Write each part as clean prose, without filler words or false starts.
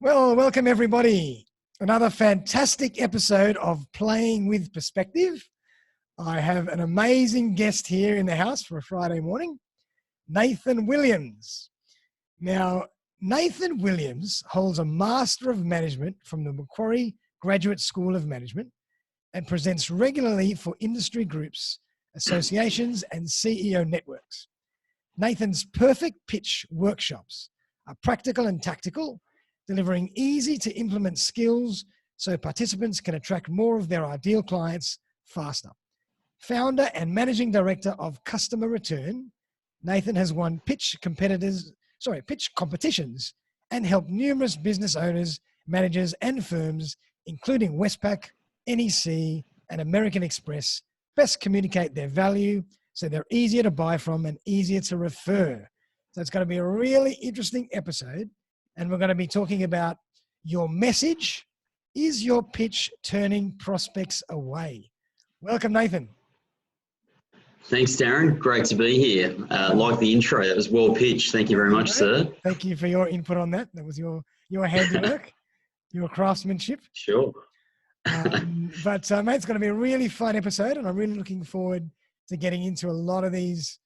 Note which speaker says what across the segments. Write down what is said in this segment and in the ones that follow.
Speaker 1: Well, welcome everybody. Another fantastic episode of Playing with Perspective. I have an amazing guest here in the house for a Friday morning, Nathan Williams. Now, Nathan Williams holds a Master of Management from the Macquarie Graduate School of Management and presents regularly for industry groups, associations, and CEO networks. Nathan's perfect pitch workshops are practical and tactical, delivering easy to implement skills so participants can attract more of their ideal clients faster. Founder and managing director of Customer Return, Nathan has won pitch competitions and helped numerous business owners, managers and firms, including Westpac, NEC and American Express, best communicate their value so they're easier to buy from and easier to refer. So it's going to be a really interesting episode. And we're going to be talking about your message. Is your pitch turning prospects away? Welcome, Nathan.
Speaker 2: Thanks, Darren. Great to be here. Like the intro, that was well pitched. Thank you very much, sir.
Speaker 1: Thank you for your input on that. That was your handiwork, your craftsmanship.
Speaker 2: Sure.
Speaker 1: But mate, it's going to be a really fun episode, and I'm really looking forward to getting into a lot of this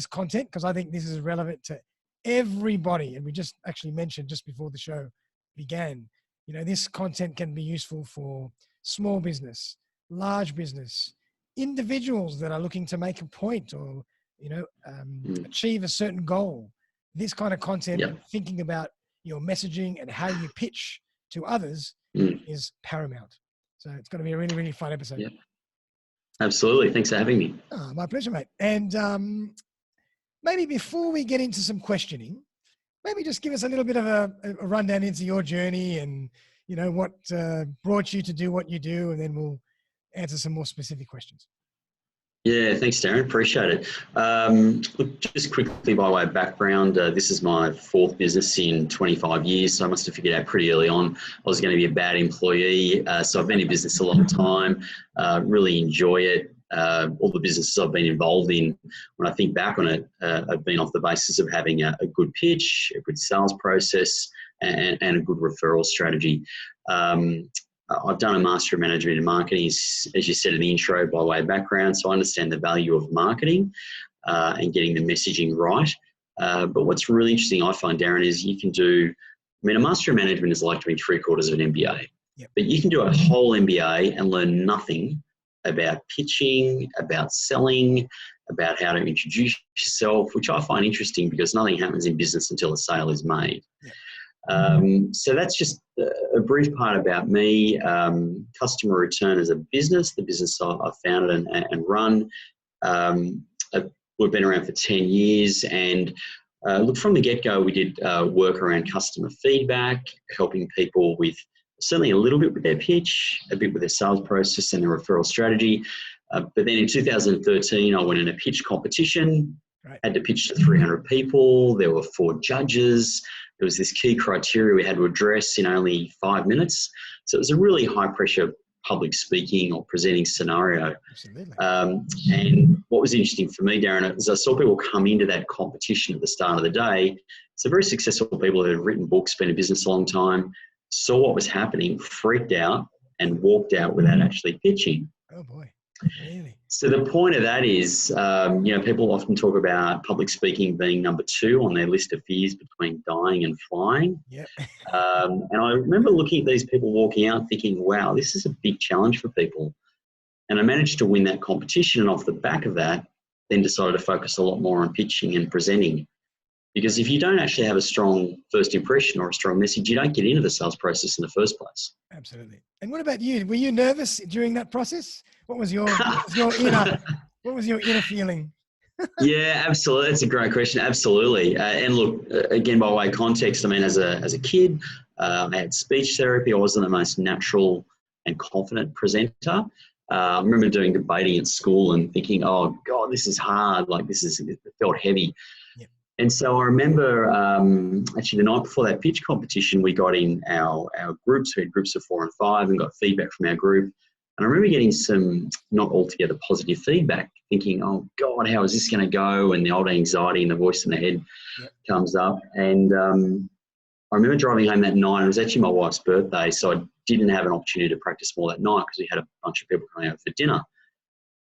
Speaker 1: content, because I think this is relevant to everybody. And we just actually mentioned just before the show began, this content can be useful for small business, large business, individuals that are looking to make a point or, achieve a certain goal. This kind of content, thinking about your messaging and how you pitch to others is paramount. So it's going to be a really, really fun episode.
Speaker 2: Yeah. Absolutely. Thanks for having me.
Speaker 1: Oh, my pleasure, mate. And maybe before we get into some questioning, maybe just give us a little bit of a rundown into your journey and, what brought you to do what you do, and then we'll answer some more specific questions.
Speaker 2: Yeah, thanks, Darren. Appreciate it. Look, just quickly by way of background, this is my fourth business in 25 years, so I must have figured out pretty early on I was going to be a bad employee. So I've been in business a long time, really enjoy it. All the businesses I've been involved in, when I think back on it, have been off the basis of having a good pitch, a good sales process, and a good referral strategy. I've done a Master of Management in Marketing, as you said in the intro, by way of background, so I understand the value of marketing and getting the messaging right. But what's really interesting, I find, Darren, is you can do, a Master of Management is like doing 3/4 of an MBA, but you can do a whole MBA and learn nothing about pitching, about selling, about how to introduce yourself, which I find interesting because nothing happens in business until a sale is made. So that's just a brief part about me. Customer Return as a business, the business I founded and run. We've been around for 10 years, and look, from the get-go, we did work around customer feedback, helping people with certainly a little bit with their pitch, a bit with their sales process and their referral strategy. But then in 2013, I went in a pitch competition, had to pitch to 300 people. There were 4 judges. There was this key criteria we had to address in only 5 minutes. So it was a really high pressure public speaking or presenting scenario.
Speaker 1: Absolutely.
Speaker 2: And what was interesting for me, Darren, is I saw people come into that competition at the start of the day. So very successful people who had written books, been in business a long time, saw what was happening, freaked out and walked out without actually pitching.
Speaker 1: Oh boy, really?
Speaker 2: So the point of that is, people often talk about public speaking being number 2 on their list of fears between dying and flying.
Speaker 1: Yep.
Speaker 2: And I remember looking at these people walking out thinking, wow, this is a big challenge for people. And I managed to win that competition, and off the back of that, then decided to focus a lot more on pitching and presenting. Because if you don't actually have a strong first impression or a strong message, you don't get into the sales process in the first place.
Speaker 1: Absolutely. And what about you? Were you nervous during that process? What was your inner feeling?
Speaker 2: Yeah, absolutely. That's a great question. Absolutely. And look, again, by way of context, as a kid, I had speech therapy. I wasn't the most natural and confident presenter. I remember doing debating at school and thinking, oh God, this is hard. It felt heavy. Yep. And so I remember actually the night before that pitch competition, we got in our groups. We had groups of 4 and 5 and got feedback from our group. And I remember getting some not altogether positive feedback, thinking, oh God, how is this going to go? And the old anxiety and the voice in the head comes up. And I remember driving home that night. It was actually my wife's birthday, so I didn't have an opportunity to practice more that night because we had a bunch of people coming over for dinner.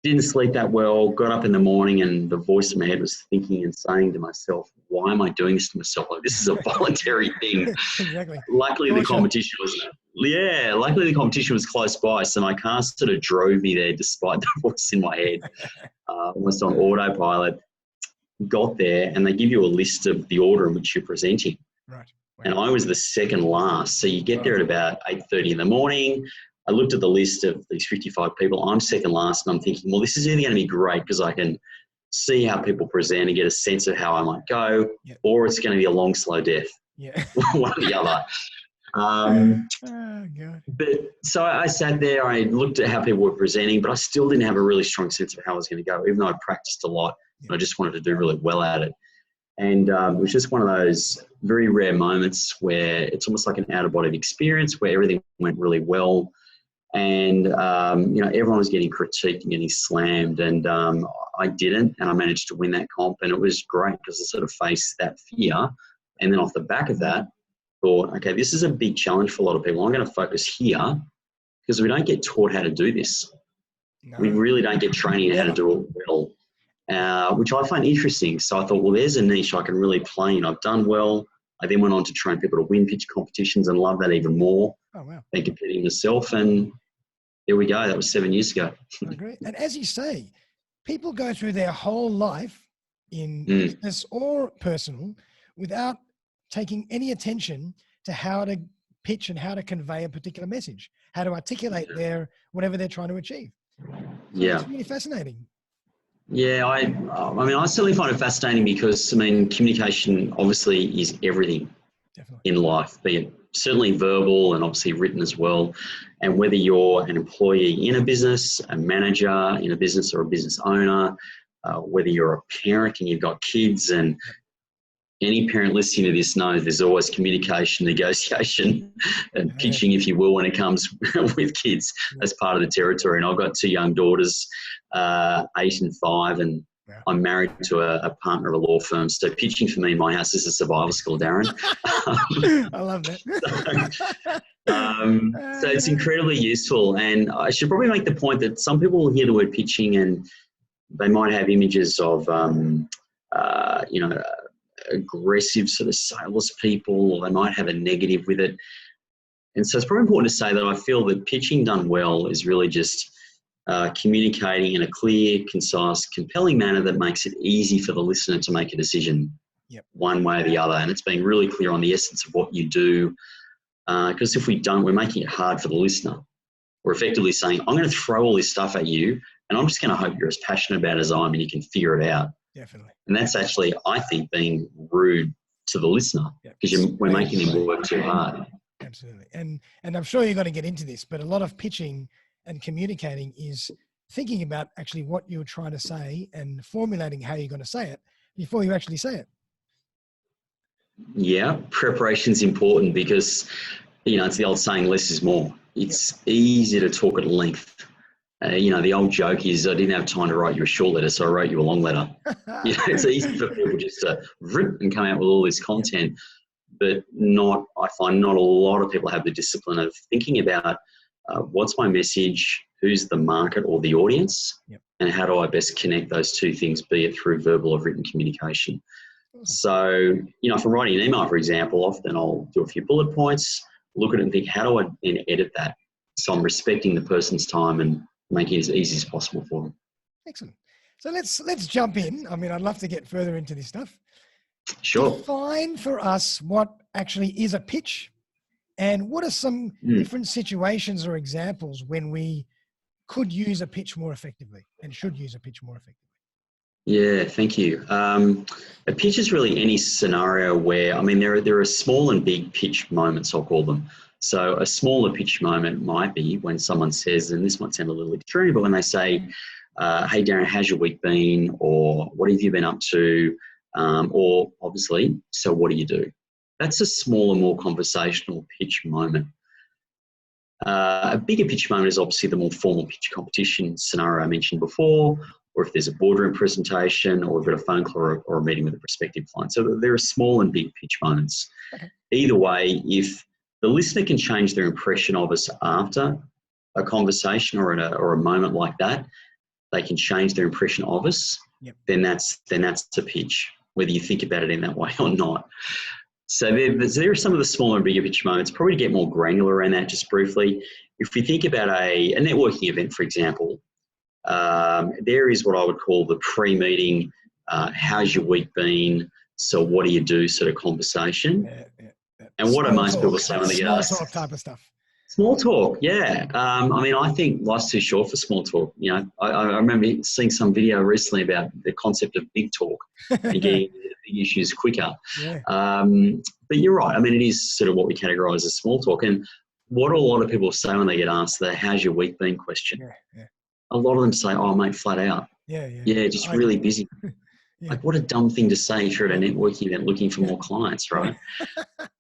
Speaker 2: Didn't sleep that well, got up in the morning, and the voice in my head was thinking and saying to myself, why am I doing this to myself? Like, this is a voluntary thing.
Speaker 1: Exactly.
Speaker 2: Luckily the competition was close by, so my car sort of drove me there despite the voice in my head, almost on autopilot. Got there, and they give you a list of the order in which you're presenting.
Speaker 1: Right. Wow.
Speaker 2: And I was the second last. So you get there at about 8:30 in the morning. I looked at the list of these 55 people. I'm second last, and I'm thinking, well, this is either going to be great because I can see how people present and get a sense of how I might go, or it's going to be a long, slow death.
Speaker 1: Yeah.
Speaker 2: One or the other.
Speaker 1: Oh, God.
Speaker 2: But so I sat there, I looked at how people were presenting, but I still didn't have a really strong sense of how I was going to go, even though I'd practiced a lot. And I just wanted to do really well at it. And it was just one of those very rare moments where it's almost like an out-of-body experience where everything went really well. And, everyone was getting critiqued and getting slammed. And I didn't, and I managed to win that comp. And it was great because I sort of faced that fear. And then off the back of that, thought, okay, this is a big challenge for a lot of people. I'm going to focus here because we don't get taught how to do this. No. We really don't get training on how to do it well, which I find interesting. So I thought, well, there's a niche I can really play in. I've done well. I then went on to train people to win pitch competitions and love that even more than competing myself. And there we go. That was 7 years ago.
Speaker 1: I agree. And as you say, people go through their whole life in business or personal without taking any attention to how to pitch and how to convey a particular message, how to articulate whatever they're trying to achieve. So it's really fascinating.
Speaker 2: Yeah, I certainly find it fascinating because, communication obviously is everything in life, be it certainly verbal and obviously written as well. And whether you're an employee in a business, a manager in a business or a business owner, whether you're a parent and you've got kids, and any parent listening to this knows there's always communication, negotiation, and pitching, if you will, when it comes with kids as part of the territory. And I've got two young daughters, 8 and 5, and I'm married to a partner of a law firm. So pitching for me in my house is a survival skill, Darren.
Speaker 1: I love that.
Speaker 2: So it's incredibly useful. And I should probably make the point that some people will hear the word pitching and they might have images of, aggressive sort of sales people, or they might have a negative with it. And so it's probably important to say that I feel that pitching done well is really just communicating in a clear, concise, compelling manner that makes it easy for the listener to make a decision one way or the other. And it's being really clear on the essence of what you do, because if we don't, we're making it hard for the listener. We're effectively saying, I'm going to throw all this stuff at you, and I'm just going to hope you're as passionate about it as I am and you can figure it out.
Speaker 1: Definitely.
Speaker 2: And that's actually, I think, being rude to the listener because we're making them work too hard.
Speaker 1: Absolutely. And I'm sure you're going to get into this, but a lot of pitching and communicating is thinking about actually what you're trying to say and formulating how you're going to say it before you actually say it.
Speaker 2: Yeah, preparation's important because, it's the old saying, less is more. It's easy to talk at length. The old joke is I didn't have time to write you a short letter, so I wrote you a long letter. It's easy for people just to rip and come out with all this content, but I find not a lot of people have the discipline of thinking about what's my message, who's the market or the audience, and how do I best connect those two things, be it through verbal or written communication. So, if I'm writing an email, for example, often I'll do a few bullet points, look at it and think, how do I then edit that? So I'm respecting the person's time and making it as easy as possible for them.
Speaker 1: Excellent. So let's jump in. I'd love to get further into this stuff.
Speaker 2: Sure.
Speaker 1: Define for us what actually is a pitch, and what are some different situations or examples when we could use a pitch more effectively and should use a pitch more effectively.
Speaker 2: Yeah, thank you. A pitch is really any scenario where, there are small and big pitch moments, I'll call them. So a smaller pitch moment might be when someone says, and this might sound a little extreme, but when they say, hey, Darren, how's your week been? Or what have you been up to? Or obviously, so what do you do? That's a smaller, more conversational pitch moment. A bigger pitch moment is obviously the more formal pitch competition scenario I mentioned before, or if there's a boardroom presentation, or we've got a phone call or a meeting with a prospective client. So there are small and big pitch moments.
Speaker 1: Okay.
Speaker 2: Either way, if the listener can change their impression of us after a conversation or a moment like that, they can change their impression of us,
Speaker 1: Yep.
Speaker 2: then that's a pitch, whether you think about it in that way or not. So there are some of the smaller and bigger pitch moments. Probably to get more granular around that just briefly. If we think about a networking event, for example, there is what I would call the pre-meeting, how's your week been? So what do you do sort of conversation.
Speaker 1: Yeah.
Speaker 2: And what do most
Speaker 1: talk,
Speaker 2: people say when they get asked?
Speaker 1: Small talk type of stuff.
Speaker 2: Small talk, yeah. I mean, I think life's too short for small talk. You know, I remember seeing some video recently about the concept of big talk and getting big issues quicker.
Speaker 1: Yeah.
Speaker 2: But you're right. I mean, it is sort of what we categorise as small talk. And what a lot of people say when they get asked the "How's your week been?" question, a lot of them say, "Oh, mate, flat out. Yeah, just really busy."
Speaker 1: Yeah.
Speaker 2: Like, what a dumb thing to say if you're at a networking event looking for more clients, right?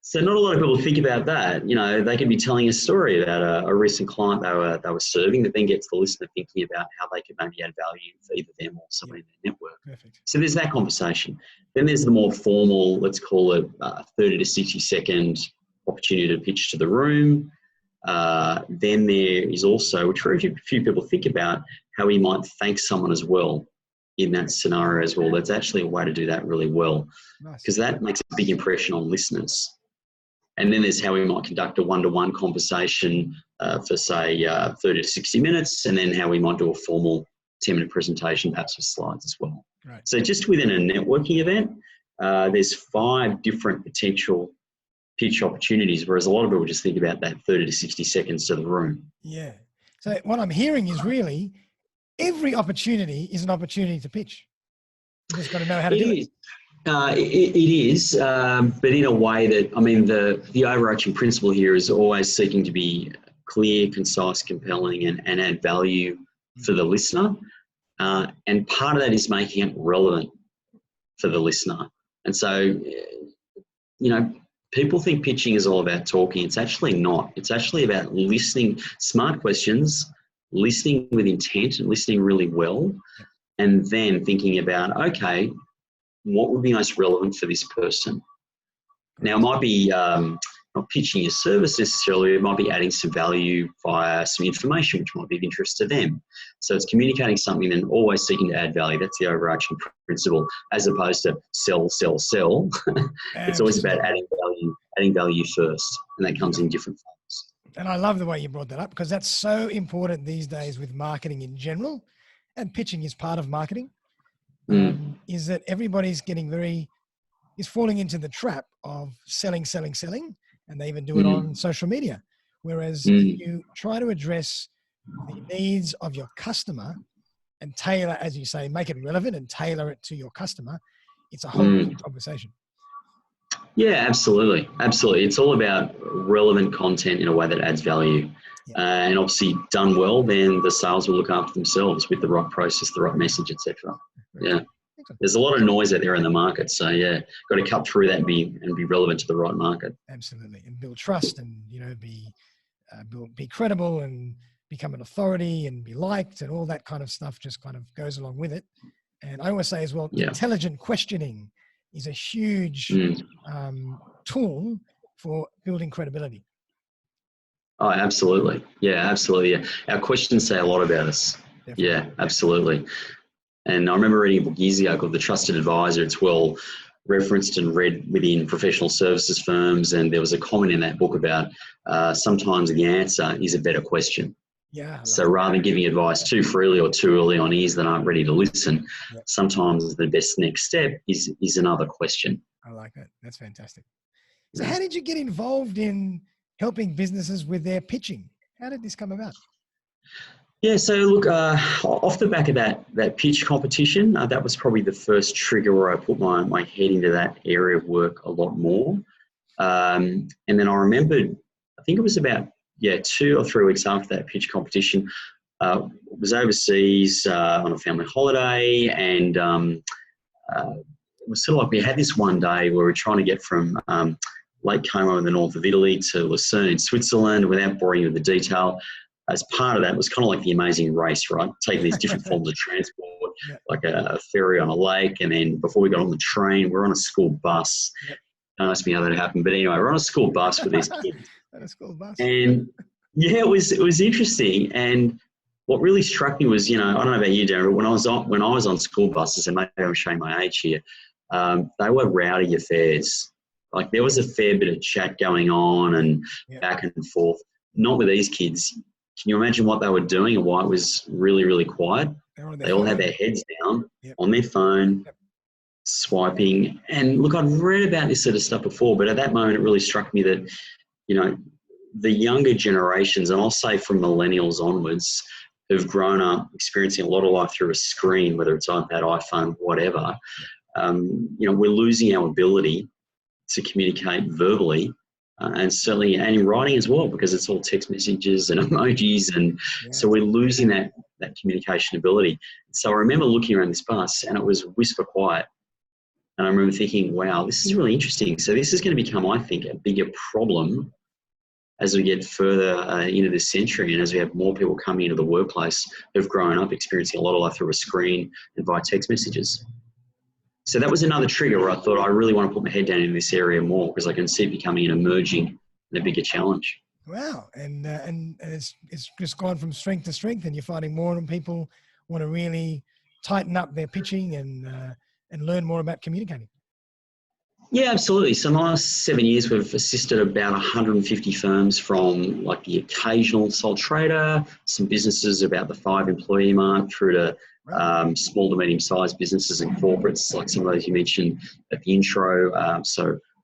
Speaker 2: So not a lot of people think about that. You know, they could be telling a story about a recent client they were serving that then gets the listener thinking about how they could maybe add value for either them or somebody in their network.
Speaker 1: Perfect.
Speaker 2: So there's that conversation. Then there's the more formal, let's call it 30 to 60 second opportunity to pitch to the room. Then there is also, which very few people think about, how we might thank someone as well in that scenario as well. That's actually a way to do that really well, because that makes a big impression on listeners. And then there's how we might conduct a one-to-one conversation for, say, 30 to 60 minutes, and then how we might do a formal 10-minute presentation, perhaps with slides as well.
Speaker 1: Right.
Speaker 2: So just within a networking event, there's 5 different potential pitch opportunities, whereas a lot of people just think about that 30 to 60 seconds to the room.
Speaker 1: Yeah. So what I'm hearing is really every opportunity is an opportunity to pitch. You just got to know how to do it.
Speaker 2: It is, but in a way that, I mean, the overarching principle here is always seeking to be clear, concise, compelling, and add value for the listener. And part of that is making it relevant for the listener. And so, you know, people think pitching is all about talking. It's actually not. It's actually about listening, smart questions, listening with intent and listening really well, and then thinking about, okay, what would be most relevant for this person? Now, it might be not pitching your service necessarily, it might be adding some value via some information which might be of interest to them. So it's communicating something and always seeking to add value. That's the overarching principle, as opposed to sell, sell, sell. It's always about adding value first, and that comes in different forms.
Speaker 1: And I love the way you brought that up, because that's so important these days with marketing in general, and pitching is part of marketing. Is that everybody's is falling into the trap of selling, and they even do it on social media. Whereas if you try to address the needs of your customer and tailor, as you say, make it relevant and tailor it to your customer, it's a whole different conversation.
Speaker 2: Yeah, absolutely. Absolutely. It's all about relevant content in a way that adds value. And obviously done well, then the sales will look after themselves with the right process, the right message, etc. Yeah. There's a lot of noise out there in the market. So yeah, got to cut through that and be relevant to the right market.
Speaker 1: Absolutely. And build trust and, you know, be credible and become an authority and be liked, and all that kind of stuff just kind of goes along with it. And I always say as well, intelligent questioning is a huge tool for building credibility.
Speaker 2: Oh, absolutely. Yeah, absolutely. Yeah. Our questions say a lot about us.
Speaker 1: Definitely.
Speaker 2: Yeah, absolutely. And I remember reading a book years ago called The Trusted Advisor. It's well referenced and read within professional services firms. And there was a comment in that book about sometimes the answer is a better question.
Speaker 1: Yeah.
Speaker 2: So rather than giving advice too freely or too early on ears that aren't ready to listen, sometimes the best next step is another question.
Speaker 1: I like that. That's fantastic. So how did you get involved in helping businesses with their pitching? How did this come about?
Speaker 2: Yeah, so look, off the back of that pitch competition, that was probably the first trigger where I put my head into that area of work a lot more. And then I remembered, I think it was about 2 or 3 weeks after that pitch competition, was overseas on a family holiday, and it was sort of like we had this one day where we were trying to get from Lake Como in the north of Italy to Lucerne in Switzerland, without boring you with the detail. As part of that, it was kind of like the Amazing Race, right? Taking these different forms of transport.
Speaker 1: Yep.
Speaker 2: like a ferry on a lake. And then before we got on the train, we're on a school bus.
Speaker 1: Yep.
Speaker 2: Don't ask me how that happened. But anyway, we're on a school bus with these kids.
Speaker 1: At a school bus.
Speaker 2: And yeah, it was interesting. And what really struck me was, I don't know about you, Darren, but when I was on school buses, and maybe I'm showing my age here, they were rowdy affairs. Like there was a fair bit of chat going on and back and forth. Not with these kids. Can you imagine what they were doing and why it was really, really quiet? They all had their heads down on their phone, swiping. And look, I'd read about this sort of stuff before, but at that moment it really struck me that, the younger generations, and I'll say from millennials onwards, who've grown up experiencing a lot of life through a screen, whether it's iPad, iPhone, whatever, we're losing our ability to communicate verbally and certainly and in writing as well, because it's all text messages and emojis. And so we're losing that communication ability. So I remember looking around this bus and it was whisper quiet. And I remember thinking, wow, this is really interesting. So this is going to become, I think, a bigger problem as we get further into this century and as we have more people coming into the workplace who've grown up experiencing a lot of life through a screen and via text messages. So that was another trigger where I thought I really want to put my head down in this area more because I can see it becoming an emerging and a bigger challenge.
Speaker 1: Wow. And it's just gone from strength to strength, and you're finding more and people want to really tighten up their pitching and learn more about communicating.
Speaker 2: Yeah, absolutely. So in the last 7 years, we've assisted about 150 firms from like the occasional sole trader, some businesses about the 5 employee mark through to small to medium-sized businesses and corporates, like some of those you mentioned at the intro.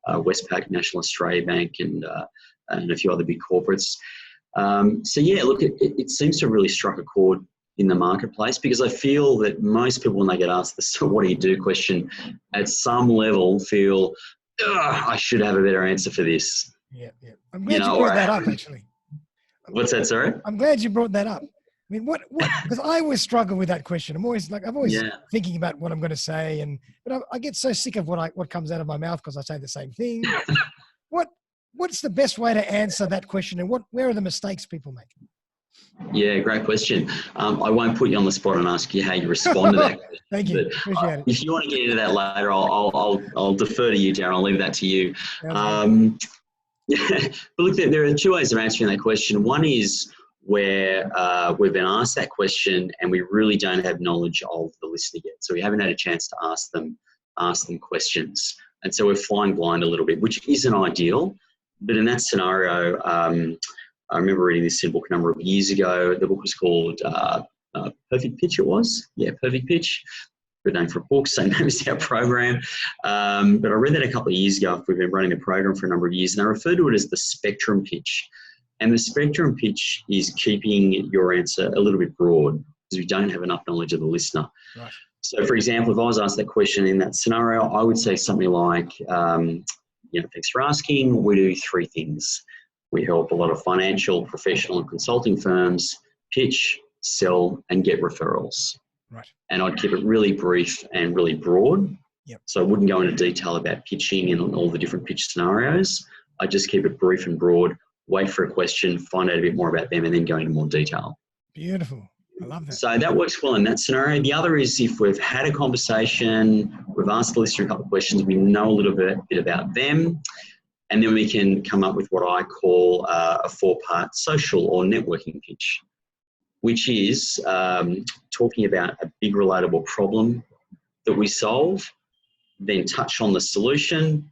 Speaker 2: Westpac, National Australia Bank, and a few other big corporates. Look, it seems to have really struck a chord in the marketplace because I feel that most people, when they get asked the "so what do you do" question, at some level feel, I should have a better answer for this.
Speaker 1: Yeah. I'm glad you brought that up, actually.
Speaker 2: What's that, sorry?
Speaker 1: I'm glad you brought that up. I mean, what? Because I always struggle with that question. I'm always thinking about what I'm going to say, but I get so sick of what comes out of my mouth because I say the same thing. What's the best way to answer that question, and where are the mistakes people make?
Speaker 2: Yeah, great question. I won't put you on the spot and ask you how you respond to that question.
Speaker 1: Thank you. Appreciate it.
Speaker 2: If you want to get into that later, I'll defer to you, Darren. I'll leave that to you. But look, there are 2 ways of answering that question. One is where we've been asked that question and we really don't have knowledge of the listener yet. So we haven't had a chance to ask them questions. And so we're flying blind a little bit, which isn't ideal. But in that scenario, I remember reading this book a number of years ago. The book was called Perfect Pitch, it was. Yeah, Perfect Pitch. Good name for a book, same name as our program. But I read that a couple of years ago. We've been running the program for a number of years, and I refer to it as the spectrum pitch. And the spectrum pitch is keeping your answer a little bit broad because we don't have enough knowledge of the listener.
Speaker 1: Right.
Speaker 2: So, for example, if I was asked that question in that scenario, I would say something like, thanks for asking. We do 3 things. We help a lot of financial, professional and consulting firms pitch, sell and get referrals.
Speaker 1: Right.
Speaker 2: And I'd keep it really brief and really broad.
Speaker 1: Yep.
Speaker 2: So I wouldn't go into detail about pitching and all the different pitch scenarios. I just keep it brief and broad, wait for a question, find out a bit more about them and then go into more detail.
Speaker 1: Beautiful. I love that.
Speaker 2: So that works well in that scenario. The other is if we've had a conversation, we've asked the listener a couple of questions, we know a little bit about them, and then we can come up with what I call a 4-part social or networking pitch, which is talking about a big relatable problem that we solve, then touch on the solution,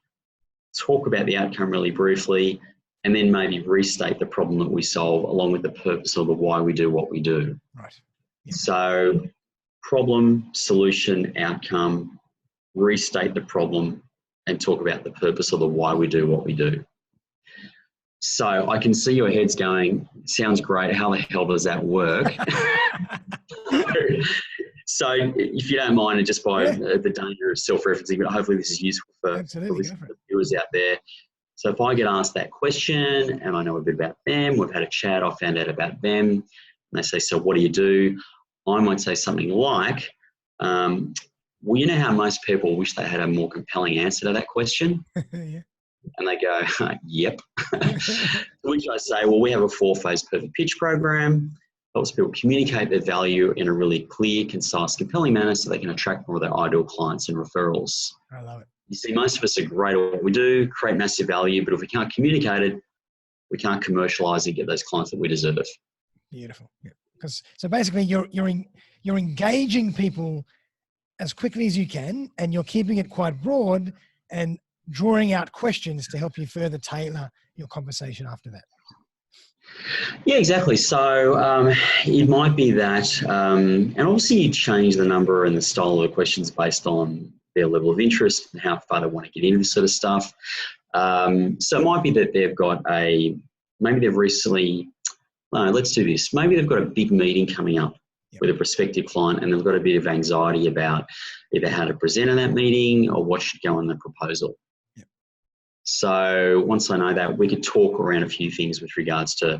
Speaker 2: talk about the outcome really briefly, and then maybe restate the problem that we solve along with the purpose or the why we do what we do.
Speaker 1: Right. Yep.
Speaker 2: So problem, solution, outcome, restate the problem, and talk about the purpose or the why we do what we do. So I can see your heads going, sounds great. How the hell does that work? So if you don't mind, and just by the danger of self-referencing, but hopefully this is useful for the viewers out there. So if I get asked that question and I know a bit about them, we've had a chat, I found out about them, and they say, so what do you do? I might say something like, well, you know how most people wish they had a more compelling answer to that question?
Speaker 1: Yeah.
Speaker 2: And they go, yep. Which I say, well, we have a 4-phase perfect pitch program. helps people communicate their value in a really clear, concise, compelling manner so they can attract more of their ideal clients and referrals.
Speaker 1: I love it.
Speaker 2: You see, most of us are great at what we do, create massive value, but if we can't communicate it, we can't commercialize and get those clients that we deserve.
Speaker 1: Beautiful. Yeah. So basically you're engaging people as quickly as you can, and you're keeping it quite broad and drawing out questions to help you further tailor your conversation after that.
Speaker 2: Yeah, exactly. So it might be that, and obviously you change the number and the style of the questions based on their level of interest and how far they want to get into this sort of stuff. So it might be that they've got maybe they've recently, no, let's do this. Maybe they've got a big meeting coming up with a prospective client, and they've got a bit of anxiety about either how to present in that meeting or what should go in the proposal.
Speaker 1: Yep.
Speaker 2: So once I know that, we could talk around a few things with regards to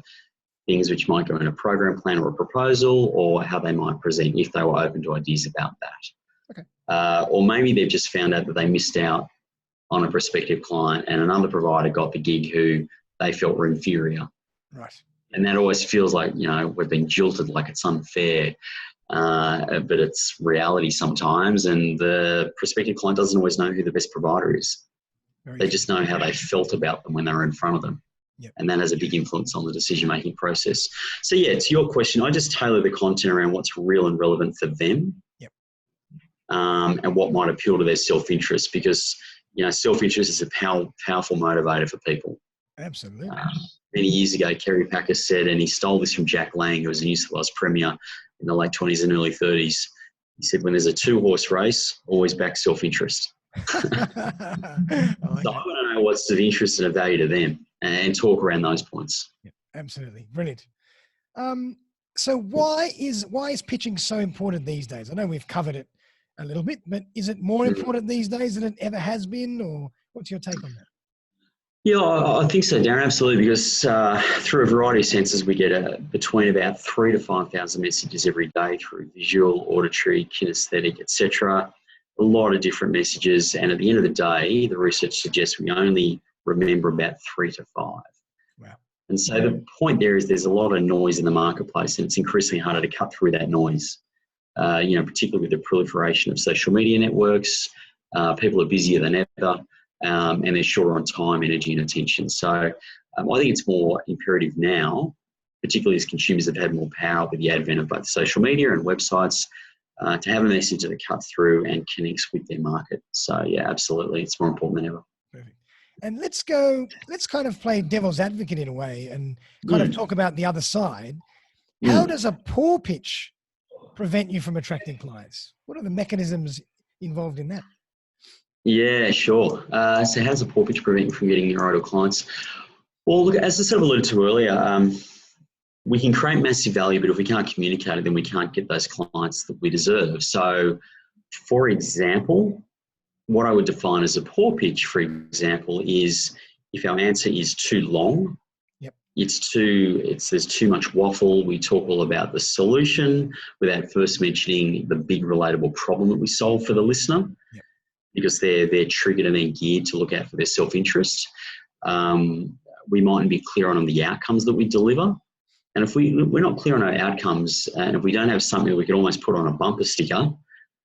Speaker 2: things which might go in a program plan or a proposal, or how they might present if they were open to ideas about that.
Speaker 1: Okay.
Speaker 2: Or maybe they've just found out that they missed out on a prospective client and another provider got the gig who they felt were inferior.
Speaker 1: Right.
Speaker 2: And that always feels like, we've been jilted, like it's unfair, but it's reality sometimes. And the prospective client doesn't always know who the best provider is. They just know how they felt about them when they were in front of them.
Speaker 1: Yep.
Speaker 2: And that has a big influence on the decision-making process. So yeah, to your question, I just tailor the content around what's real and relevant for them.
Speaker 1: Yep.
Speaker 2: And what might appeal to their self-interest, because, self-interest is a powerful motivator for people.
Speaker 1: Absolutely.
Speaker 2: Many years ago, Kerry Packer said, and he stole this from Jack Lang, who was a New South Wales Premier in the late 20s and early 30s. He said, when there's a two-horse race, always back self-interest. So I want to know what's of interest and of value to them and talk around those points.
Speaker 1: Yeah, absolutely. Brilliant. So why is pitching so important these days? I know we've covered it a little bit, but is it more important these days than it ever has been, or what's your take on that?
Speaker 2: Yeah, I think so, Darren, absolutely, because through a variety of senses, we get between about 3,000 to 5,000 messages every day through visual, auditory, kinesthetic, etc. A lot of different messages, and at the end of the day, the research suggests we only remember about 3 to 5.
Speaker 1: Wow.
Speaker 2: And so the point there is there's a lot of noise in the marketplace, and it's increasingly harder to cut through that noise, particularly with the proliferation of social media networks. People are busier than ever. And they're shorter on time, energy and attention. So I think it's more imperative now, particularly as consumers have had more power with the advent of both social media and websites, to have a message that cuts through and connects with their market. So yeah, absolutely. It's more important than ever.
Speaker 1: Perfect. And let's kind of play devil's advocate in a way and kind of talk about the other side. How does a poor pitch prevent you from attracting clients? What are the mechanisms involved in that?
Speaker 2: Yeah, sure. So how does a poor pitch prevent you from getting your ideal clients? Well, look, as I sort of alluded to earlier, we can create massive value, but if we can't communicate it, then we can't get those clients that we deserve. So, for example, what I would define as a poor pitch, for example, is if our answer is too long, there's too much waffle. We talk all about the solution without first mentioning the big relatable problem that we solve for the listener. Yep. Because they're triggered and they're geared to look out for their self-interest. We mightn't be clear on the outcomes that we deliver. And if we're not clear on our outcomes, and if we don't have something we can almost put on a bumper sticker,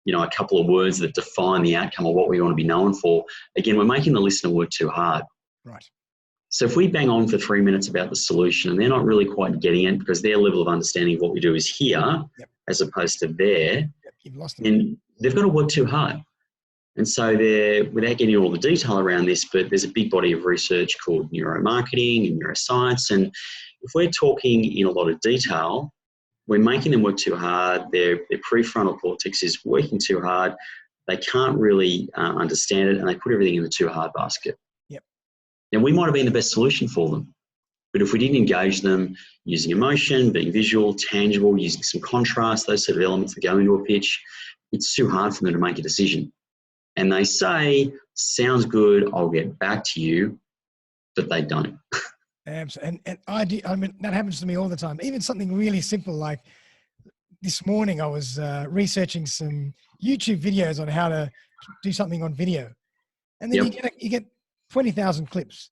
Speaker 2: a couple of words that define the outcome of what we want to be known for, again, we're making the listener work too hard.
Speaker 1: Right. So
Speaker 2: if we bang on for 3 minutes about the solution and they're not really quite getting it because their level of understanding of what we do is here, as opposed to there,
Speaker 1: you've lost them.
Speaker 2: Then they've got to work too hard. And so without getting all the detail around this, but there's a big body of research called neuromarketing and neuroscience. And if we're talking in a lot of detail, we're making them work too hard. Their prefrontal cortex is working too hard. They can't really understand it, and they put everything in the too hard basket.
Speaker 1: Yep.
Speaker 2: Now, we might have been the best solution for them, but if we didn't engage them using emotion, being visual, tangible, using some contrast, those sort of elements that go into a pitch, it's too hard for them to make a decision. And they say, sounds good, I'll get back to you, but they don't.
Speaker 1: Absolutely. And I mean, that happens to me all the time. Even something really simple like this morning, I was researching some YouTube videos on how to do something on video. And then you get 20,000 clips.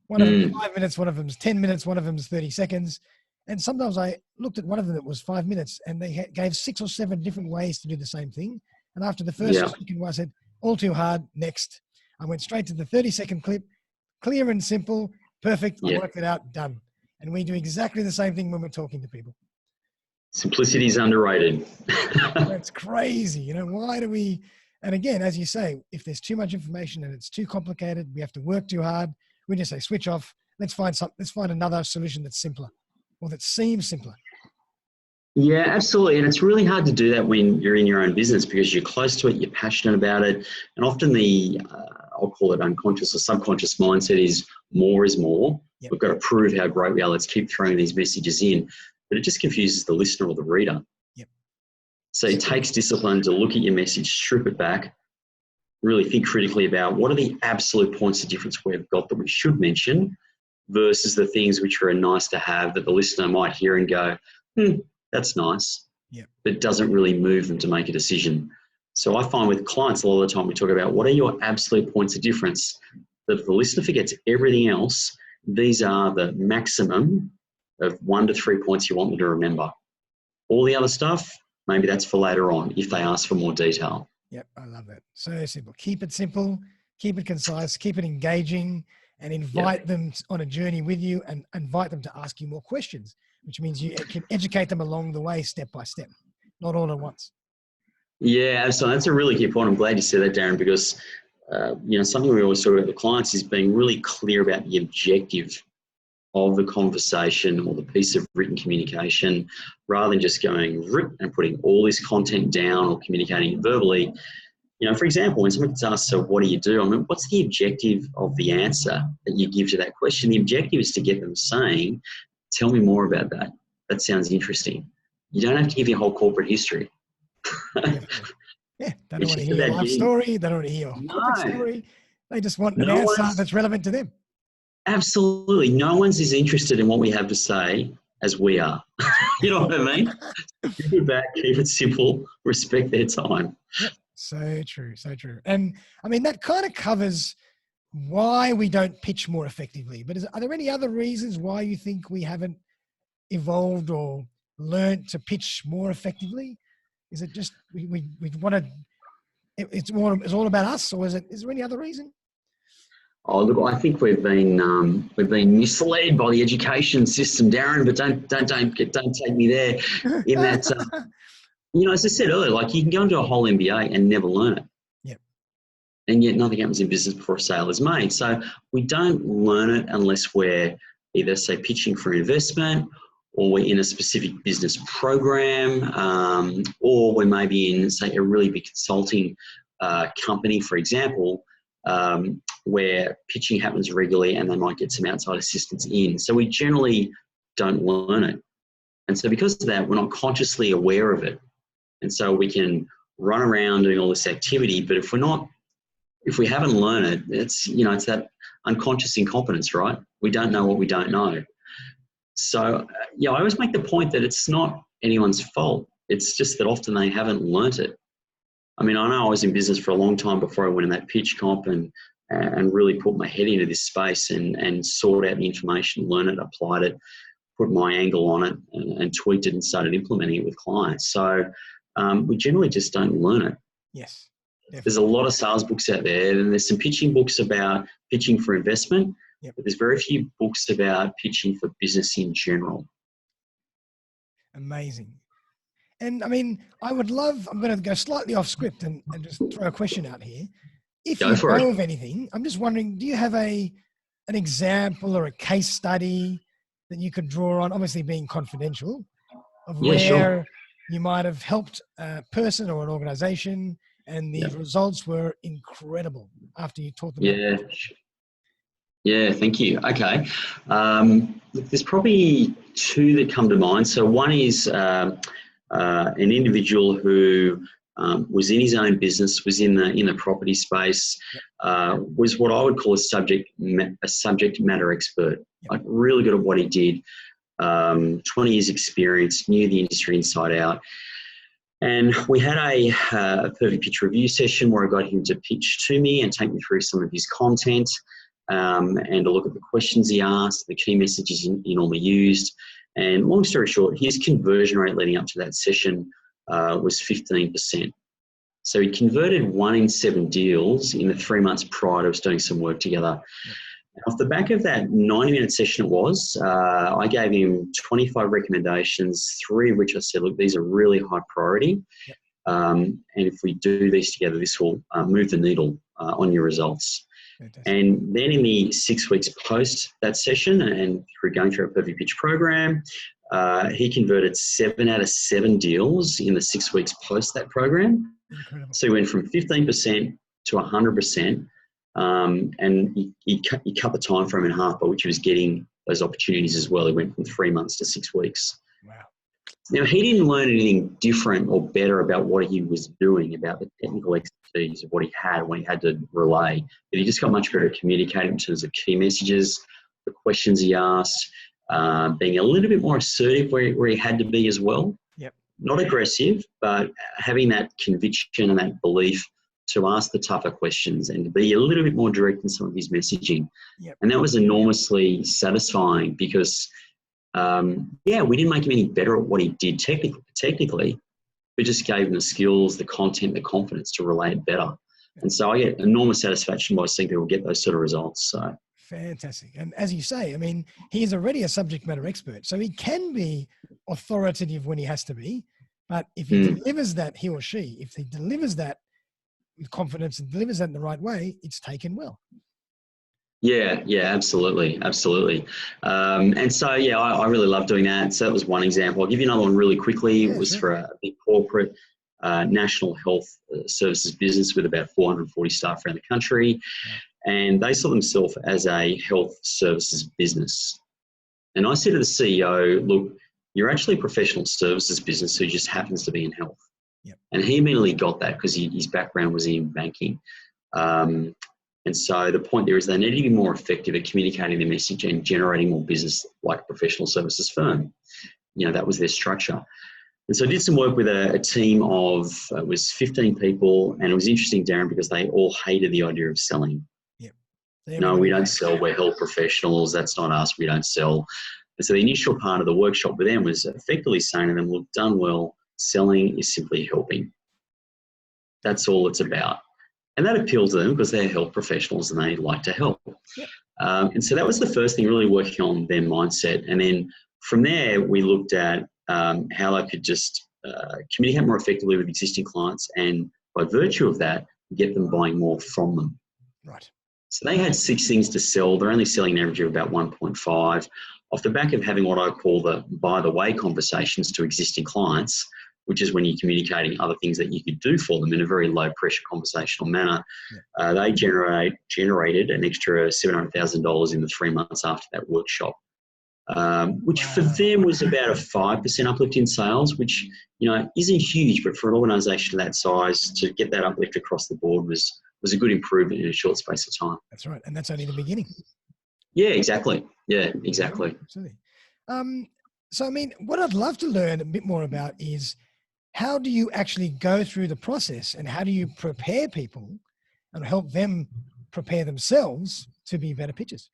Speaker 1: One of them is 5 minutes, one of them is 10 minutes, one of them is 30 seconds. And sometimes I looked at one of them that was 5 minutes, and they gave 6 or 7 different ways to do the same thing. And after the first or
Speaker 2: Yeah.
Speaker 1: second one, I said, all too hard, next. I went straight to the 30-second clip, clear and simple, perfect. I
Speaker 2: Yeah.
Speaker 1: worked it out, done. And we do exactly the same thing when we're talking to people.
Speaker 2: Simplicity is underrated.
Speaker 1: That's crazy. You know, why do we? And again, as you say, if there's too much information and it's too complicated, we have to work too hard. We just say, switch off. Let's find another solution that's simpler, or that seems simpler.
Speaker 2: Yeah, absolutely. And it's really hard to do that when you're in your own business because you're close to it, you're passionate about it. And often I'll call it unconscious or subconscious mindset is more is more.
Speaker 1: Yep.
Speaker 2: We've got to prove how great we are. Let's keep throwing these messages in. But it just confuses the listener or the reader.
Speaker 1: Yep.
Speaker 2: So it takes discipline to look at your message, strip it back, really think critically about what are the absolute points of difference we've got that we should mention versus the things which are nice to have that the listener might hear and go, that's nice, but it doesn't really move them to make a decision. So I find with clients a lot of the time we talk about what are your absolute points of difference, that if the listener forgets everything else, these are the maximum of 1 to 3 points you want them to remember. All the other stuff, maybe that's for later on if they ask for more detail.
Speaker 1: Yep, I love that. So simple. Keep it simple, keep it concise, keep it engaging, and invite them on a journey with you and invite them to ask you more questions, which means you can educate them along the way, step by step, not all at once.
Speaker 2: Yeah, absolutely. That's a really key point. I'm glad you said that, Darren, because something we always talk about with clients is being really clear about the objective of the conversation or the piece of written communication, rather than just going rip and putting all this content down or communicating verbally. For example, when someone gets asked, so what do you do? I mean, what's the objective of the answer that you give to that question? The objective is to get them saying, tell me more about that. That sounds interesting. You don't have to give your whole corporate history.
Speaker 1: Yeah, they don't want to hear your life story. They don't want to hear your corporate story. They just want an answer that's relevant to them.
Speaker 2: Absolutely. No one's as interested in what we have to say as we are. You know what I mean? Keep it back, keep it simple, respect their time.
Speaker 1: Yep. So true, so true. And I mean, that kind of covers why we don't pitch more effectively. But are there any other reasons why you think we haven't evolved or learned to pitch more effectively? Is it just we want to? It's all about us, or is there any other reason?
Speaker 2: Oh, look, I think we've been misled by the education system, Darren. But don't take me there. In that, as I said earlier, like you can go into a whole MBA and never learn it.
Speaker 1: Yep.
Speaker 2: And yet nothing happens in business before a sale is made. So we don't learn it unless we're either, say, pitching for investment, or we're in a specific business program, or we're maybe in, say, a really big consulting company, for example, where pitching happens regularly and they might get some outside assistance in. So we generally don't learn it. And so because of that, we're not consciously aware of it. And so we can run around doing all this activity, but if we haven't learned it, it's that unconscious incompetence, right? We don't know what we don't know. So, I always make the point that it's not anyone's fault. It's just that often they haven't learnt it. I mean, I know I was in business for a long time before I went in that pitch comp and really put my head into this space and sought out the information, learn it, applied it, put my angle on it and tweaked it and started implementing it with clients. So we generally just don't learn it.
Speaker 1: Yes. Definitely.
Speaker 2: There's a lot of sales books out there, and there's some pitching books about pitching for investment.
Speaker 1: Yep.
Speaker 2: But there's very few books about pitching for business in general.
Speaker 1: Amazing. And I mean, I'm going to go slightly off script and just throw a question out here. If you know of anything, I'm just wondering, do you have an example or a case study that you could draw on, obviously being confidential, of where you might have helped a person or an organization and the results were incredible after you taught them?
Speaker 2: Yeah, thank you. Okay. There's probably 2 that come to mind. So one is an individual who was in his own business, was in the property space, was what I would call a subject matter expert, like really good at what he did, 20 years experience, knew the industry inside out. And we had a perfect pitch review session where I got him to pitch to me and take me through some of his content and to look at the questions he asked, the key messages he normally used. And long story short, his conversion rate leading up to that session was 15%. So he converted 1 in 7 deals in the 3 months prior to us doing some work together.
Speaker 1: Yep.
Speaker 2: Off the back of that 90-minute session it was, I gave him 25 recommendations, 3 of which I said, look, these are really high priority.
Speaker 1: Yep.
Speaker 2: And if we do these together, this will move the needle on your results.
Speaker 1: Fantastic.
Speaker 2: And then in the 6 weeks post that session and through going through a perfect pitch program, he converted 7 out of 7 deals in the 6 weeks post that program.
Speaker 1: Incredible.
Speaker 2: So he went from 15% to 100%, and he cut the time frame in half by which he was getting those opportunities as well. He went from 3 months to 6 weeks.
Speaker 1: Wow.
Speaker 2: Now, he didn't learn anything different or better about what he was doing, about the technical expertise of what he had when he had to relay, but he just got much better at communicating in terms of key messages, the questions he asked, being a little bit more assertive where he had to be as well.
Speaker 1: Yep.
Speaker 2: Not aggressive, but having that conviction and that belief to ask the tougher questions and to be a little bit more direct in some of his messaging.
Speaker 1: Yep.
Speaker 2: And that was enormously satisfying because, we didn't make him any better at what he did technically. We just gave him the skills, the content, the confidence to relay it better. And so I get enormous satisfaction by seeing people get those sort of results. So
Speaker 1: fantastic. And as you say, I mean, he is already a subject matter expert, so he can be authoritative when he has to be. But if he delivers that, he or she, if he delivers that with confidence and delivers that in the right way, it's taken well.
Speaker 2: Yeah, absolutely. And so, I really love doing that. So that was one example. I'll give you another one really quickly.
Speaker 1: Yeah,
Speaker 2: it was
Speaker 1: sure.
Speaker 2: for a big corporate national health services business with about 440 staff around the country. Yeah. And they saw themselves as a health services business. And I said to the CEO, look, you're actually a professional services business who just happens to be in health.
Speaker 1: Yep.
Speaker 2: And he immediately got that because his background was in banking. And so the point there is they need to be more effective at communicating their message and generating more business like a professional services firm. That was their structure. And so I did some work with a team of, it was 15 people, and it was interesting, Darren, because they all hated the idea of selling.
Speaker 1: Yep.
Speaker 2: No, we don't sell. We're health professionals. That's not us. We don't sell. And so the initial part of the workshop with them was effectively saying to them, look, done well, selling is simply helping. That's all it's about. And that appealed to them because they're health professionals and they like to help.
Speaker 1: Yep.
Speaker 2: And so that was the first thing, really working on their mindset. And then from there, we looked at how they could just communicate more effectively with existing clients and by virtue of that, get them buying more from them.
Speaker 1: Right.
Speaker 2: So they had 6 things to sell. They're only selling an average of about 1.5. Off the back of having what I call the by the way conversations to existing clients, which is when you're communicating other things that you could do for them in a very low pressure conversational manner. Yeah. They generated an extra $700,000 in the 3 months after that workshop, which for them was about a 5% uplift in sales, which, isn't huge, but for an organisation of that size to get that uplift across the board was a good improvement in a short space of time.
Speaker 1: That's right. And that's only the beginning.
Speaker 2: Yeah, exactly. Absolutely.
Speaker 1: So, I mean, what I'd love to learn a bit more about is how do you actually go through the process and how do you prepare people and help them prepare themselves to be better pitchers?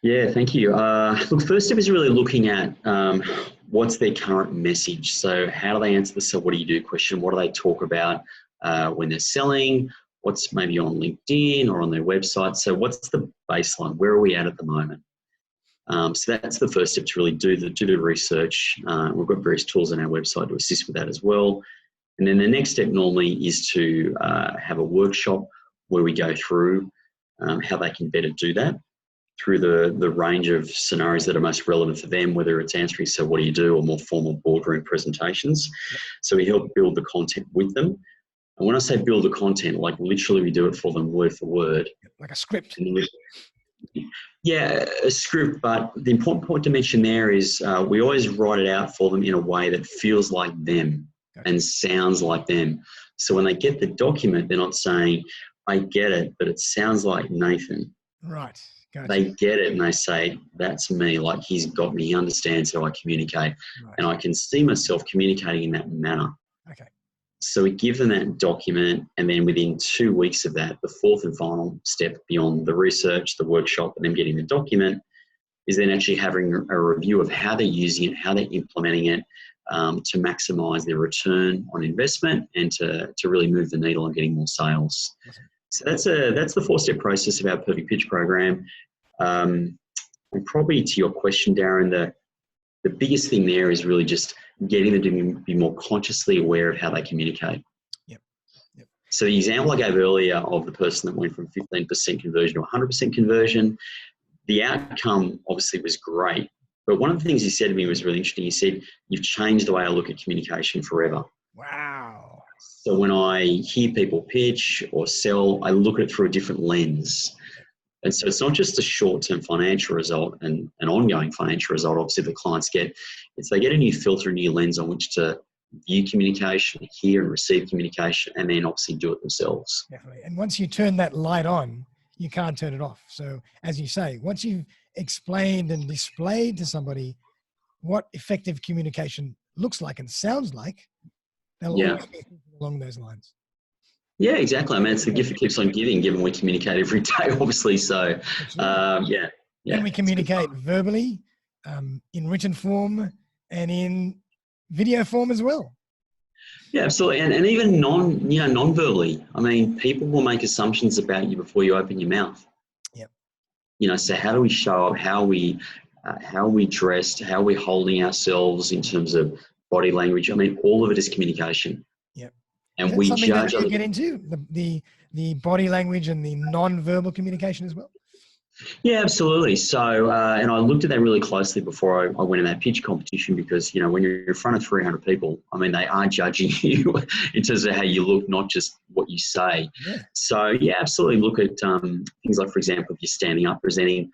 Speaker 2: Yeah, thank you. Look, first step is really looking at what's their current message. So how do they answer the "so what do you do" question? What do they talk about when they're selling? What's maybe on LinkedIn or on their website? So what's the baseline? Where are we at the moment? So that's the first step, to really do the research. We've got various tools on our website to assist with that as well. And then the next step normally is to have a workshop where we go through how they can better do that through the range of scenarios that are most relevant for them, whether it's answering "so what do you do" or more formal boardroom presentations. Yep. So we help build the content with them. And when I say build the content, like literally we do it for them word for word.
Speaker 1: Like a script.
Speaker 2: Yeah, a script, but the important point to mention there is we always write it out for them in a way that feels like them and sounds like them. So when they get the document, they're not saying, "I get it, but it sounds like Nathan."
Speaker 1: Right. Gotcha.
Speaker 2: They get it and they say, "That's me, like he's got me, he understands how I communicate." Right. And I can see myself communicating in that manner.
Speaker 1: Okay.
Speaker 2: So we give them that document, and then within 2 weeks of that, the fourth and final step beyond the research, the workshop, and them getting the document is then actually having a review of how they're using it, how they're implementing it, to maximize their return on investment and to really move the needle on getting more sales.
Speaker 1: Awesome.
Speaker 2: So that's the 4-step process of our Perfect Pitch program. And probably to your question, Darren, the biggest thing there is really just getting them to be more consciously aware of how they communicate.
Speaker 1: Yep.
Speaker 2: So the example I gave earlier of the person that went from 15% conversion to 100% conversion, the outcome obviously was great. But one of the things he said to me was really interesting. He said, "You've changed the way I look at communication forever."
Speaker 1: Wow.
Speaker 2: So when I hear people pitch or sell, I look at it through a different lens. And so it's not just a short-term financial result and an ongoing financial result, obviously, the clients get. It's they get a new filter, a new lens on which to view communication, hear and receive communication, and then obviously do it themselves.
Speaker 1: Definitely. And once you turn that light on, you can't turn it off. So as you say, once you've explained and displayed to somebody what effective communication looks like and sounds like, they'll always be thinking along those lines.
Speaker 2: Yeah, exactly. I mean, it's the gift that keeps on giving, given we communicate every day, obviously. So, yeah.
Speaker 1: And we communicate verbally, in written form, and in video form as well.
Speaker 2: Yeah, absolutely. And even non-verbally. I mean, people will make assumptions about you before you open your mouth.
Speaker 1: Yep.
Speaker 2: So how do we show up? How we dressed? How we're holding ourselves in terms of body language? I mean, all of it is communication.
Speaker 1: Yep.
Speaker 2: And
Speaker 1: is
Speaker 2: we
Speaker 1: something
Speaker 2: judge.
Speaker 1: That you get into the body language and the non-verbal communication as well.
Speaker 2: Yeah, absolutely. So, and I looked at that really closely before I went in that pitch competition because, when you're in front of 300 people, I mean, they are judging you in terms of how you look, not just what you say.
Speaker 1: Yeah.
Speaker 2: So, yeah, absolutely look at things like, for example, if you're standing up presenting,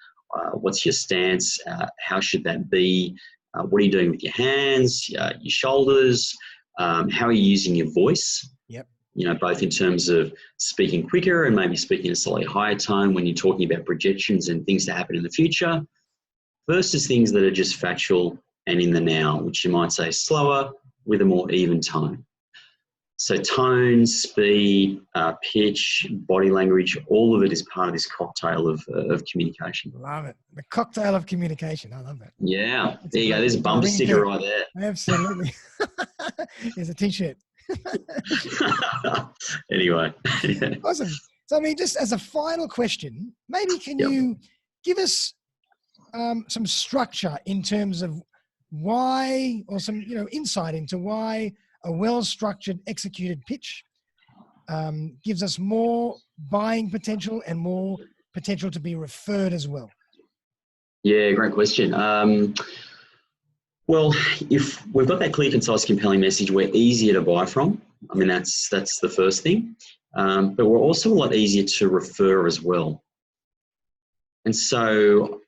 Speaker 2: what's your stance? How should that be? What are you doing with your hands, your shoulders? How are you using your voice?
Speaker 1: Yep.
Speaker 2: Both in terms of speaking quicker and maybe speaking in a slightly higher tone when you're talking about projections and things to happen in the future versus things that are just factual and in the now, which you might say slower with a more even tone. So tone, speed, pitch, body language, all of it is part of this cocktail of communication.
Speaker 1: Love it. The cocktail of communication. I love that.
Speaker 2: Yeah. There you go. There's a bumper sticker right there.
Speaker 1: Absolutely. There's a t-shirt.
Speaker 2: Anyway.
Speaker 1: Awesome. So, I mean, just as a final question, maybe can you give us some structure in terms of why, or some, insight into why a well-structured, executed pitch gives us more buying potential and more potential to be referred as well?
Speaker 2: Yeah, great question. Well, if we've got that clear, concise, compelling message, we're easier to buy from. I mean, that's the first thing. But we're also a lot easier to refer as well. And so,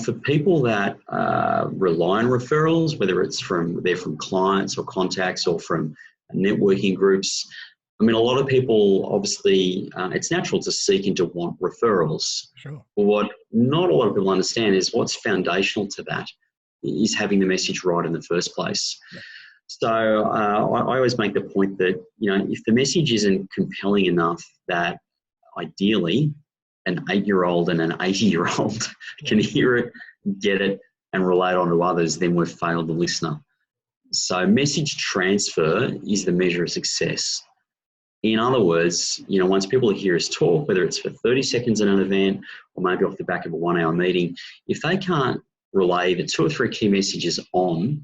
Speaker 2: for people that rely on referrals, whether it's they're from clients or contacts or from networking groups, I mean, a lot of people, obviously, it's natural to seek and to want referrals.
Speaker 1: Sure.
Speaker 2: But what not a lot of people understand is what's foundational to that is having the message right in the first place.
Speaker 1: Yeah.
Speaker 2: So I always make the point that, if the message isn't compelling enough that ideally an 8-year-old and an 80-year-old can hear it, get it, and relate on to others, then we've failed the listener. So message transfer is the measure of success. In other words, once people hear us talk, whether it's for 30 seconds in an event or maybe off the back of a 1-hour meeting, if they can't relay the 2 or 3 key messages on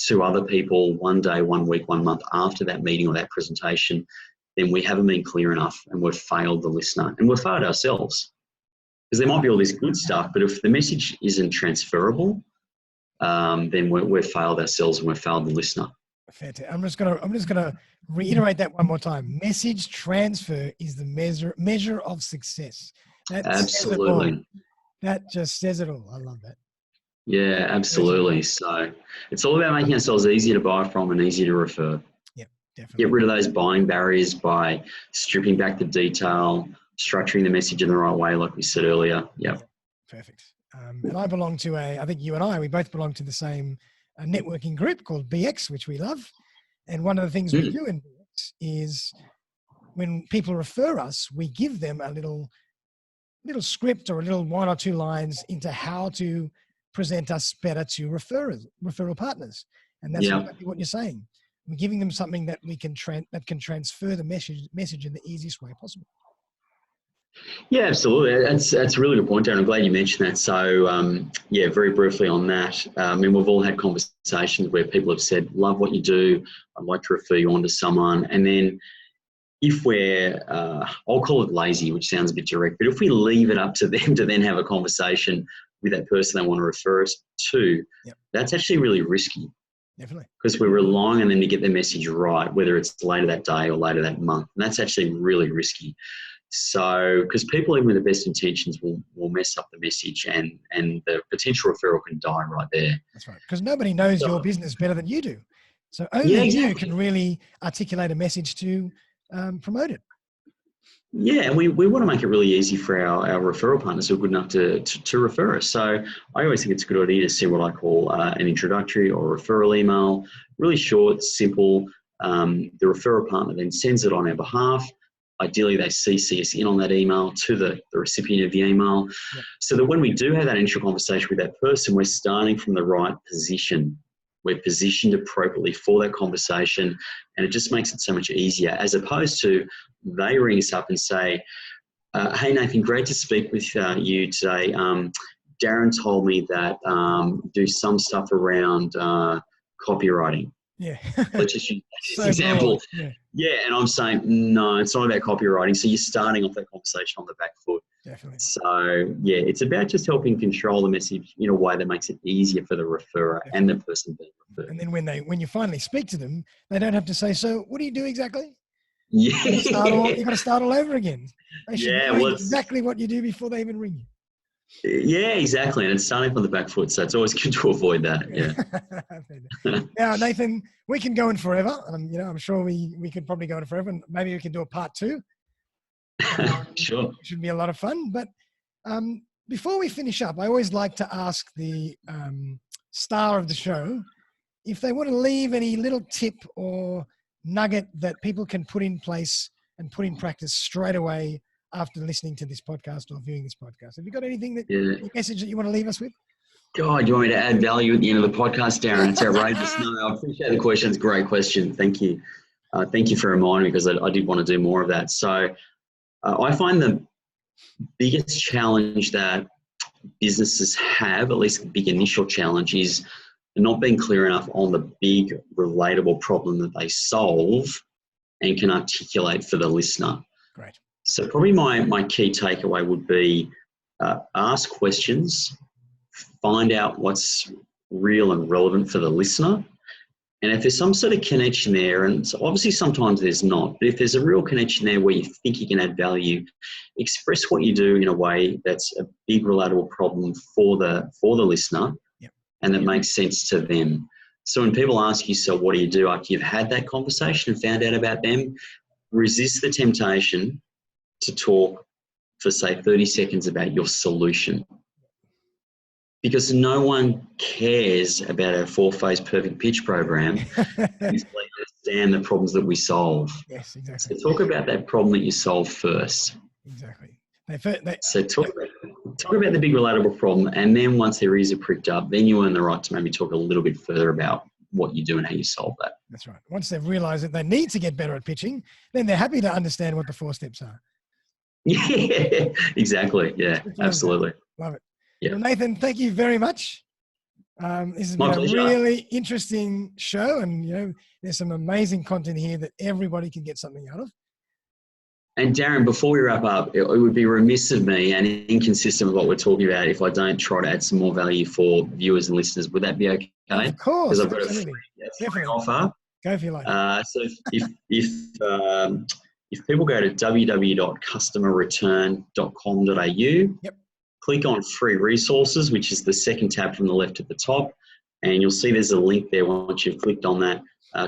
Speaker 2: to other people one day, 1 week, 1 month after that meeting or that presentation, then we haven't been clear enough and we've failed the listener and we've failed ourselves. Because there might be all this good stuff, but if the message isn't transferable, then we've failed ourselves and we've failed the listener.
Speaker 1: Fantastic. I'm just gonna reiterate that one more time. Message transfer is the measure of success.
Speaker 2: Absolutely.
Speaker 1: That just says it all. I love that.
Speaker 2: Yeah, absolutely. So it's all about making ourselves easier to buy from and easier to refer.
Speaker 1: Yep, definitely.
Speaker 2: Get rid of those buying barriers by stripping back the detail, structuring the message in the right way, like we said earlier. Yep.
Speaker 1: Perfect. And I belong to I think you and I, we both belong to the same networking group called BX, which we love. And one of the things we do in BX is when people refer us, we give them a little script or a little 1 or 2 lines into how to present us better to referral partners. And that's
Speaker 2: Yeah.
Speaker 1: exactly what you're saying. We're giving them something that we can that can transfer the message in the easiest way possible.
Speaker 2: Yeah, absolutely. That's a really good point, Darren. I'm glad you mentioned that. So, yeah, very briefly on that. I mean, we've all had conversations where people have said, love what you do. I'd like to refer you on to someone. And then if we're, I'll call it lazy, which sounds a bit direct, but if we leave it up to them to then have a conversation with that person they want to refer us to, that's actually really risky.
Speaker 1: Definitely.
Speaker 2: Because we're relying on them to get their message right, whether it's later that day or later that month. And that's actually really risky. So, because people, even with the best intentions, will mess up the message, and the potential referral can die right there.
Speaker 1: That's right. Because nobody knows your business better than you do. So only you can really articulate a message to promote it.
Speaker 2: Yeah, and we want to make it really easy for our referral partners who are good enough to refer us. So I always think it's a good idea to send what I call an introductory or referral email, really short, simple. The referral partner then sends it on our behalf. Ideally, they CC us in on that email to the recipient of the email, so that when we do have that initial conversation with that person, we're starting from the right position. We're positioned appropriately for that conversation, and it just makes it so much easier, as opposed to they ring us up and say, hey, Nathan, great to speak with you today. Darren told me that do some stuff around copywriting.
Speaker 1: Yeah.
Speaker 2: Let's just use this example. Yeah, and I'm saying, no, it's not about copywriting. So you're starting off that conversation on the back foot.
Speaker 1: Definitely.
Speaker 2: So, yeah, it's about just helping control the message in a way that makes it easier for the referrer and the person being referred.
Speaker 1: And then when you finally speak to them, they don't have to say, so what do you do exactly?
Speaker 2: Yeah.
Speaker 1: You've got to start all over again. They should know exactly what you do before they even ring you.
Speaker 2: Yeah, exactly. And it's starting from the back foot. So it's always good to avoid that. Yeah.
Speaker 1: Now, Nathan, we can go in forever. And, I'm sure we could probably go in forever. And maybe we can do a part 2.
Speaker 2: Sure.
Speaker 1: It should be a lot of fun. But before we finish up, I always like to ask the star of the show if they want to leave any little tip or nugget that people can put in place and put in practice straight away after listening to this podcast or viewing this podcast. Have you got anything any message that you want to leave us with?
Speaker 2: God, you want me to add value at the end of the podcast, Darren? It's outrageous. No, I appreciate the question. It's a great question. Thank you. Thank you for reminding me, because I did want to do more of that. So I find the biggest challenge that businesses have, at least the big initial challenge, is not being clear enough on the big relatable problem that they solve and can articulate for the listener.
Speaker 1: Great.
Speaker 2: So probably my key takeaway would be ask questions, find out what's real and relevant for the listener. And if there's some sort of connection there, and obviously sometimes there's not, but if there's a real connection there where you think you can add value, express what you do in a way that's a big relatable problem for the listener, and that makes sense to them. So when people ask you, so what do you do after you've had that conversation and found out about them, resist the temptation to talk for, say, 30 seconds about your solution. Because no one cares about our 4-phase perfect pitch program until they understand the problems that we solve.
Speaker 1: Yes, exactly.
Speaker 2: So talk about that problem that you solve first.
Speaker 1: Exactly.
Speaker 2: So talk about the big relatable problem, and then once their ears are pricked up, then you earn the right to maybe talk a little bit further about what you do and how you solve that.
Speaker 1: That's right. Once they've realized that they need to get better at pitching, then they're happy to understand what the 4 steps are.
Speaker 2: Yeah, exactly. Yeah, absolutely.
Speaker 1: Love it.
Speaker 2: Yeah.
Speaker 1: Well, Nathan, thank you very much. This has been a really interesting show, and there's some amazing content here that everybody can get something out of.
Speaker 2: And Darren, before we wrap up, it would be remiss of me and inconsistent with what we're talking about if I don't try to add some more value for viewers and listeners. Would that be okay?
Speaker 1: Of course.
Speaker 2: Because I've got a free offer.
Speaker 1: Go if you like.
Speaker 2: So if people go to www.customerreturn.com.au, click on free resources, which is the second tab from the left at the top, and you'll see there's a link there once you've clicked on that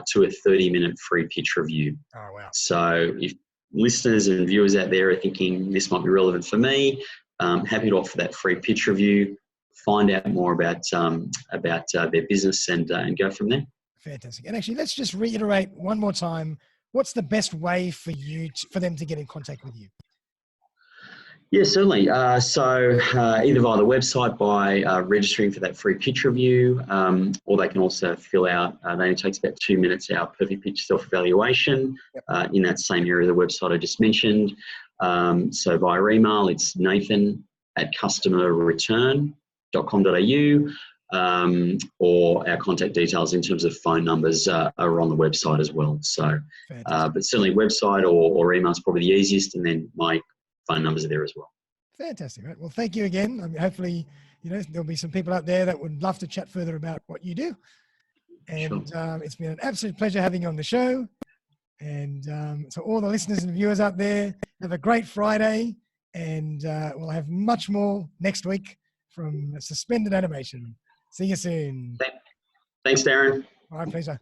Speaker 2: to a 30-minute free pitch review.
Speaker 1: Oh, wow.
Speaker 2: So if listeners and viewers out there are thinking this might be relevant for me, happy to offer that free pitch review, find out more about their business and go from there.
Speaker 1: Fantastic. And actually, let's just reiterate one more time, what's the best way for them to get in contact with you?
Speaker 2: Yeah, certainly. Either via the website by registering for that free pitch review, or they can also fill out, that only takes about 2 minutes, our perfect pitch self-evaluation
Speaker 1: Yep.
Speaker 2: in that same area of the website I just mentioned. So via email, it's nathan@customerreturn.com.au, or our contact details in terms of phone numbers are on the website as well. So,
Speaker 1: Fantastic.
Speaker 2: but certainly website or email is probably the easiest, and then my phone numbers are there as well.
Speaker 1: Fantastic, right? Well, thank you again. I mean, hopefully, there'll be some people out there that would love to chat further about what you do.
Speaker 2: Sure.
Speaker 1: And it's been an absolute pleasure having you on the show. And so all the listeners and viewers out there, have a great Friday. And we'll have much more next week from Suspended Animation. See you soon.
Speaker 2: Thanks, Darren.
Speaker 1: My pleasure.